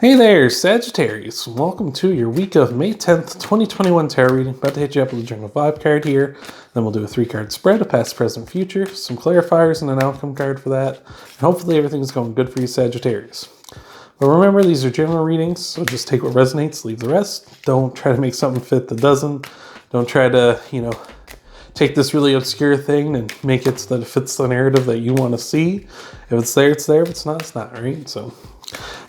Hey there, Sagittarius. Welcome to your week of May 10th, 2021 tarot reading. About to hit you up with a general vibe card here. Then we'll do a 3-card spread of past, present, future, some clarifiers, and an outcome card for that. And hopefully everything's going good for you, Sagittarius. But remember, these are general readings, so just take what resonates, leave the rest. Don't try to make something fit that doesn't. Don't try to, take this really obscure thing and make it so that it fits the narrative that you want to see. If it's there, it's there. If it's not, it's not, right?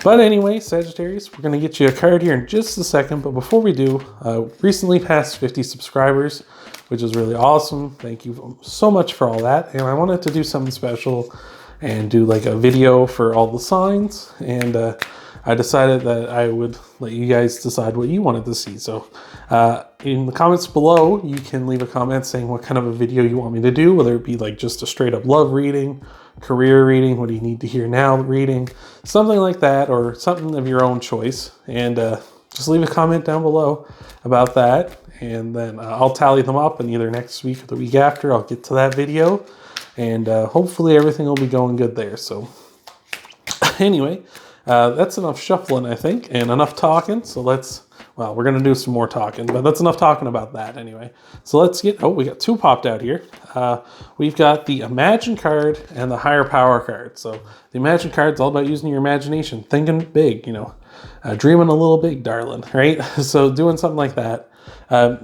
But anyway, Sagittarius, we're going to get you a card here in just a second. But before we do, recently passed 50 subscribers, which is really awesome. Thank you so much for all that. And I wanted to do something special and do like a video for all the signs. And I decided that I would let you guys decide what you wanted to see. So in the comments below, you can leave a comment saying what kind of a video you want me to do, whether it be like just a straight up love reading, career reading, what do you need to hear now reading, something like that, or something of your own choice. And just leave a comment down below about that. And then I'll tally them up, and either next week or the week after, I'll get to that video. And hopefully everything will be going good there. So anyway, that's enough shuffling, I think, and enough talking. So we're going to do some more talking, but that's enough talking about that anyway. So let's we got 2 popped out here. We've got the Imagine card and the Higher Power card. So the Imagine card is all about using your imagination, thinking big, dreaming a little big, darling, right? So doing something like that.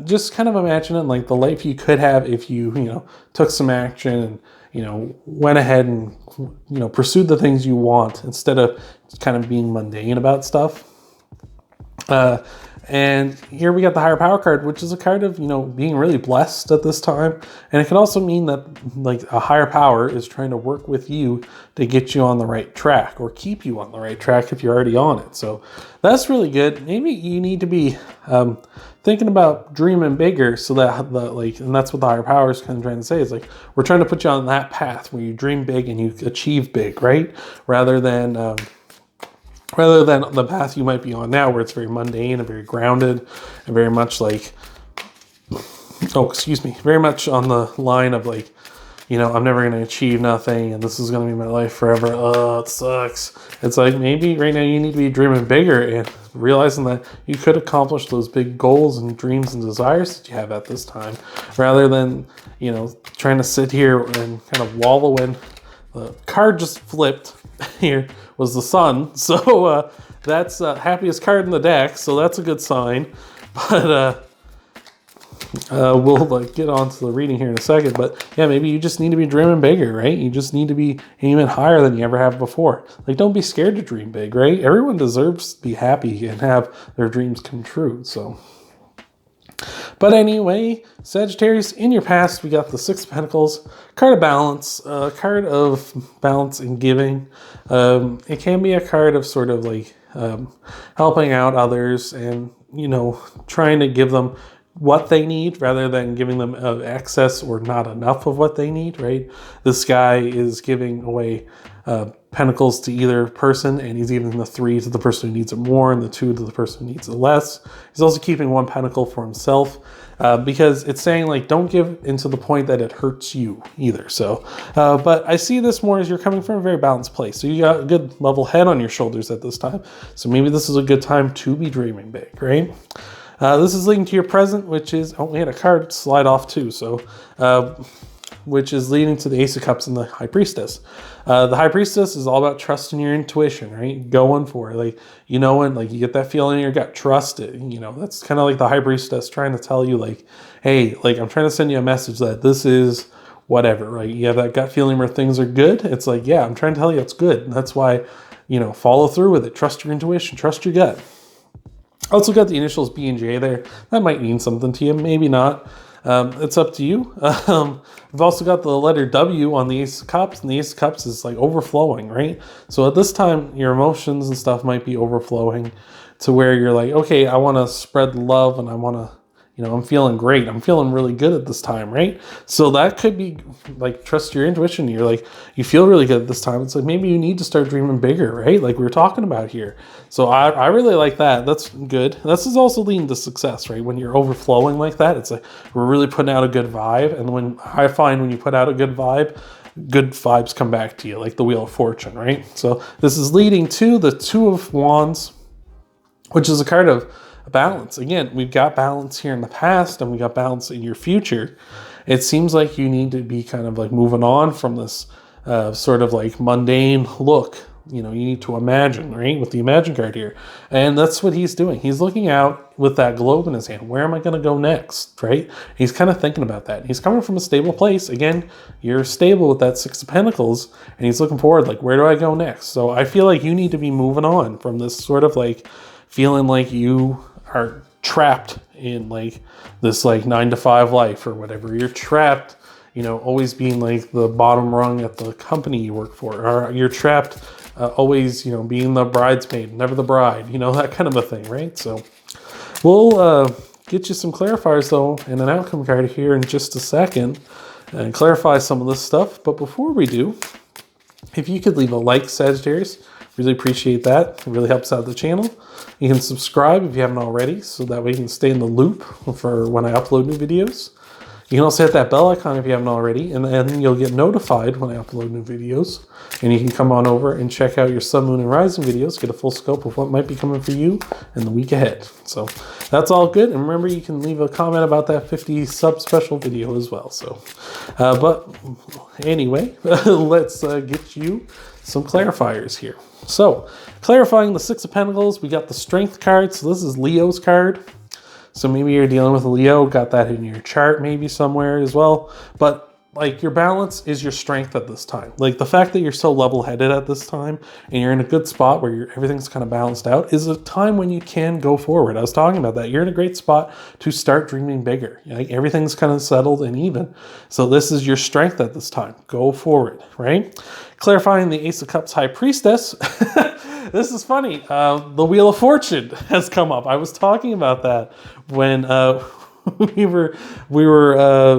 Just kind of imagining like the life you could have if you, took some action and, went ahead and, pursued the things you want instead of kind of being mundane about stuff. And here we got the Higher Power card, which is a card of, being really blessed at this time. And it can also mean that like a higher power is trying to work with you to get you on the right track or keep you on the right track if you're already on it. So that's really good. Maybe you need to be thinking about dreaming bigger so that and that's what the higher power is kind of trying to say is like, we're trying to put you on that path where you dream big and you achieve big, right? Rather than the path you might be on now, where it's very mundane and very grounded and very much very much on the line of like, I'm never going to achieve nothing and this is going to be my life forever. Oh, it sucks. It's like maybe right now you need to be dreaming bigger and realizing that you could accomplish those big goals and dreams and desires that you have at this time, rather than, trying to sit here and kind of wallow in. The card just flipped here was the sun, so that's happiest card in the deck, so that's a good sign. But we'll get on to the reading here in a second. But yeah, maybe you just need to be dreaming bigger, right? You just need to be aiming higher than you ever have before. Like, don't be scared to dream big, right? Everyone deserves to be happy and have their dreams come true. But anyway, Sagittarius, in your past, we got the 6 of Pentacles, card of balance, card of balance and giving. It can be a card of sort of like helping out others and, trying to give them what they need rather than giving them excess or not enough of what they need, right? This guy is giving away pentacles to either person, and he's giving the 3 to the person who needs it more and the 2 to the person who needs it less. He's also keeping 1 pentacle for himself because it's saying like, don't give into the point that it hurts you either. So, but I see this more as you're coming from a very balanced place. So you got a good level head on your shoulders at this time. So maybe this is a good time to be dreaming big, right? This is leading to your present, which is, we had a card slide off too. So, which is leading to the Ace of Cups and the High Priestess. The High Priestess is all about trusting your intuition, right? Going for it. Like, when you get that feeling in your gut, trust it. That's kind of like the High Priestess trying to tell you like, hey, like I'm trying to send you a message that this is whatever, right? You have that gut feeling where things are good. It's like, yeah, I'm trying to tell you it's good. And that's why, follow through with it. Trust your intuition, trust your gut. Also got the initials B and J there. That might mean something to you, maybe not. It's up to you. We've also got the letter W on the Ace of Cups, and the Ace of Cups is like overflowing, right? So at this time, your emotions and stuff might be overflowing to where you're like, okay, I want to spread love and I want to, I'm feeling great. I'm feeling really good at this time, right? So that could be like, trust your intuition. You're like, you feel really good at this time. It's like, maybe you need to start dreaming bigger, right? Like we were talking about here. So I really like that. That's good. This is also leading to success, right? When you're overflowing like that, it's like, we're really putting out a good vibe. And when you put out a good vibe, good vibes come back to you, like the Wheel of Fortune, right? So this is leading to the Two of Wands which is a card of balance. Again, we've got balance here in the past and we got balance in your future. It seems like you need to be kind of like moving on from this sort of like mundane look. You know, you need to imagine, right? With the Imagine card here. And that's what he's doing. He's looking out with that globe in his hand. Where am I going to go next, right? He's kind of thinking about that. He's coming from a stable place. Again, you're stable with that Six of Pentacles, and he's looking forward, like, where do I go next? So I feel like you need to be moving on from this sort of like feeling like you are trapped in like this like 9-to-5 life or whatever. You're trapped, you know, always being like the bottom rung at the company you work for, or you're trapped always, you know, being the bridesmaid, never the bride, you know, that kind of a thing, right? So we'll get you some clarifiers though and an outcome card here in just a second and clarify some of this stuff. But before we do, if you could leave a like, Sagittarius, really appreciate that. It really helps out the channel. You can subscribe if you haven't already, so that way you can stay in the loop for when I upload new videos. You can also hit that bell icon if you haven't already, and then you'll get notified when I upload new videos. And you can come on over and check out your Sun, Moon, and Rising videos, get a full scope of what might be coming for you in the week ahead. So that's all good. And remember, you can leave a comment about that 50 sub special video as well. So, but anyway, let's get you some clarifiers here. So, clarifying the Six of Pentacles, we got the Strength card. So this is Leo's card. So maybe you're dealing with a Leo, got that in your chart maybe somewhere as well. But like your balance is your strength at this time. Like the fact that you're so level-headed at this time and you're in a good spot where everything's kind of balanced out is a time when you can go forward. I was talking about that. You're in a great spot to start dreaming bigger. Like everything's kind of settled and even. So this is your strength at this time. Go forward, right? Clarifying the Ace of Cups High Priestess. This is funny. The Wheel of Fortune has come up. I was talking about that when we were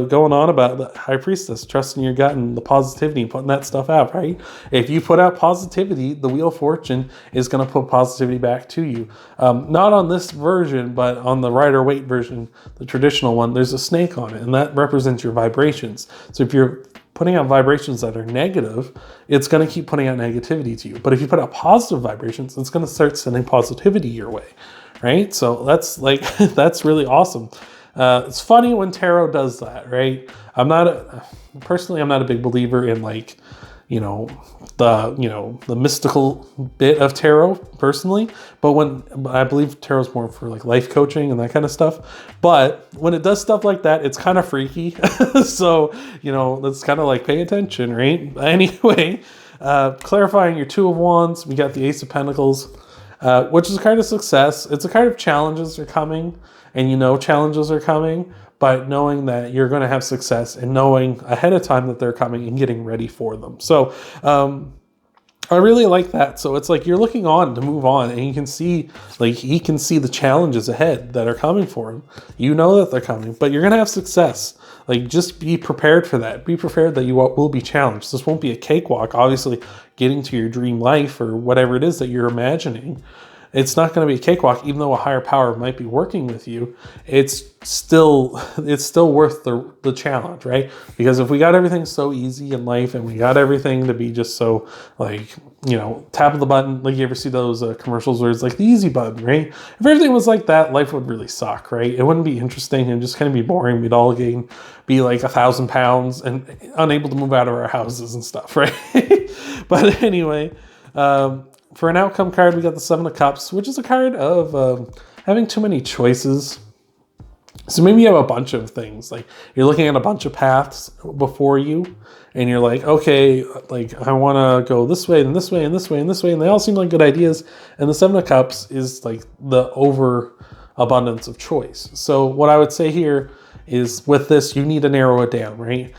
going on about the High Priestess, trusting your gut and the positivity and putting that stuff out, right? If you put out positivity, the Wheel of Fortune is going to put positivity back to you. Not on this version, but on the Rider-Waite version, the traditional one, there's a snake on it, and that represents your vibrations. So if you're putting out vibrations that are negative, it's going to keep putting out negativity to you. But if you put out positive vibrations, it's going to start sending positivity your way, right? So that's like, that's really awesome. It's funny when tarot does that, right? Personally, I'm not a big believer in like, the mystical bit of tarot personally, but when I believe tarot is more for like life coaching and that kind of stuff. But when it does stuff like that, it's kind of freaky. So, let's kind of like pay attention, right? Anyway, clarifying your Two of Wands, we got the Ace of Pentacles, which is a card of success. It's a card of challenges are coming, and challenges are coming, but knowing that you're going to have success and knowing ahead of time that they're coming and getting ready for them. So I really like that. So it's like you're looking on to move on, and you can see, like, he can see the challenges ahead that are coming for him. You know that they're coming, but you're going to have success. Like, just be prepared for that. Be prepared that you will be challenged. This won't be a cakewalk. Obviously, getting to your dream life or whatever it is that you're imagining, it's not going to be a cakewalk. Even though a higher power might be working with you, it's still worth the challenge, right? Because if we got everything so easy in life and we got everything to be just so like, tap of the button, like you ever see those commercials where it's like the easy button, right? If everything was like that, life would really suck, right? It wouldn't be interesting and just kind of be boring. We'd all be like 1,000 pounds and unable to move out of our houses and stuff, right? But anyway, for an outcome card, we got the Seven of Cups, which is a card of having too many choices. So maybe you have a bunch of things, like you're looking at a bunch of paths before you, and you're like, okay, like I want to go this way and this way and this way and this way, and they all seem like good ideas. And the Seven of Cups is like the overabundance of choice. So what I would say here is with this, you need to narrow it down, right?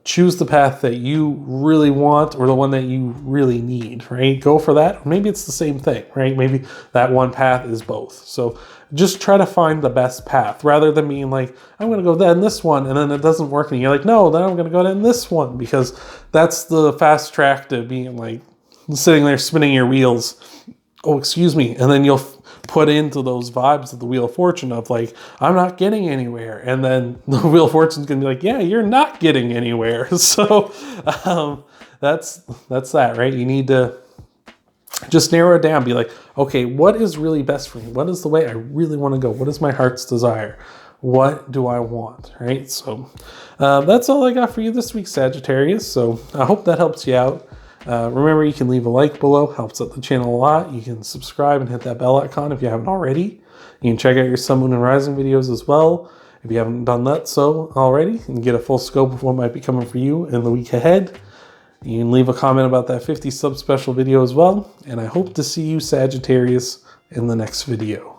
Choose the path that you really want or the one that you really need, right? Go for that. Maybe it's the same thing, right? Maybe that one path is both. So just try to find the best path rather than being like, I'm going to go down this one and then it doesn't work. And you're like, no, then I'm going to go down this one, because that's the fast track to being like sitting there spinning your wheels. Oh, excuse me. And then you'll put into those vibes of the Wheel of Fortune of like, I'm not getting anywhere. And then the Wheel of Fortune's going to be like, yeah, you're not getting anywhere. So that's that, right? You need to just narrow it down. Be like, okay, what is really best for me? What is the way I really want to go? What is my heart's desire? What do I want, right? So that's all I got for you this week, Sagittarius. So I hope that helps you out. Remember, you can leave a like below. Helps out the channel a lot. You can subscribe and hit that bell icon if you haven't already. You can check out your Sun, Moon, and Rising videos as well if you haven't done that so already, and get a full scope of what might be coming for you in the week ahead. You can leave a comment about that 50 sub special video as well. And I hope to see you, Sagittarius, in the next video.